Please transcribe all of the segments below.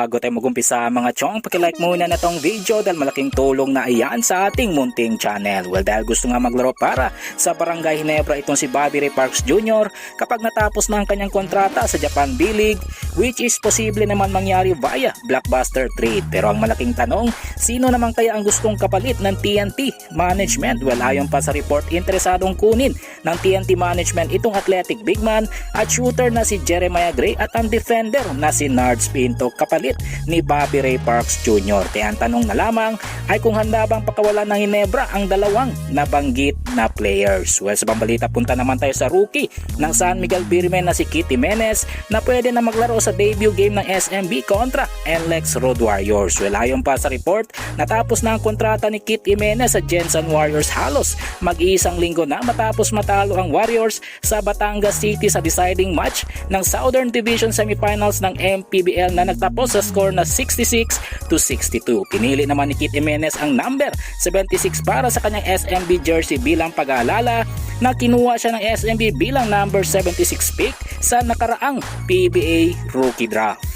bago tayo mag-umpisa mga chong, pakilike muna na tong video dahil malaking tulong na iyan sa ating munting channel. Well, dahil gusto nga maglaro para sa Barangay Ginebra itong si Bobby Ray Parks Jr. kapag natapos na ang kanyang kontrata sa Japan B-League, which is posible naman mangyari via blockbuster trade. Pero ang malaking tanong, sino naman kaya ang gustong kapalit ng TNT management? Well, ayon pa sa report, interesadong kunin ng TNT management itong athletic big man at shooter na si Jeremiah Gray at ang defender na si Nards Pinto kapalit ni Bobby Ray Parks Jr. Kaya ang tanong na lamang ay kung handa bang pakawalan ng Ginebra ang dalawang nabanggit na players. Well, sa pambalita, punta naman tayo sa rookie ng San Miguel Beermen na si Kit Jimenez na pwede na maglaro sa debut game ng SMB kontra NLEX Road Warriors. Well, ayon pa sa report, natapos na ang kontrata ni Kit Jimenez sa Gensan Warriors halos mag-iisang linggo na matapos matalo ang Warriors sa Batangas City sa deciding match ng Southern Division Semifinals ng MPBL na nagtapos sa score na 66-62. Pinili naman ni Kit Jimenez ang number 76 para sa kanyang SMB jersey bilang pag-aalala na kinuha siya ng SMB bilang number 76 pick sa nakaraang PBA Rookie Draft.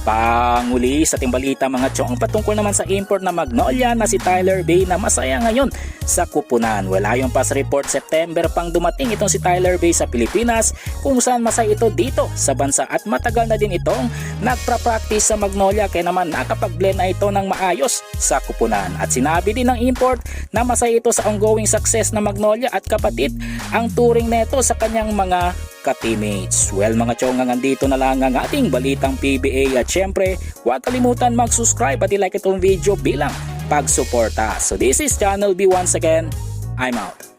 Panguli sa ating balita mga chong, patungkol naman sa import na Magnolia na si Tyler Bay na masaya ngayon sa kupunan. Well, ayon pa sa report, September pang dumating itong si Tyler Bay sa Pilipinas kung saan masaya ito dito sa bansa at matagal na din itong nagpra-practice sa Magnolia kaya naman nakapag-blend na ito ng maayos sa kupunan. At sinabi din ng import na masaya ito sa ongoing success na Magnolia at kapatid ang turing neto sa kanyang mga ka-teammates. Well mga chong, nandito na lang ang ating balitang PBA at syempre huwag kalimutan mag-subscribe at i-like itong video bilang pagsuporta. So this is Channel B once again. I'm out.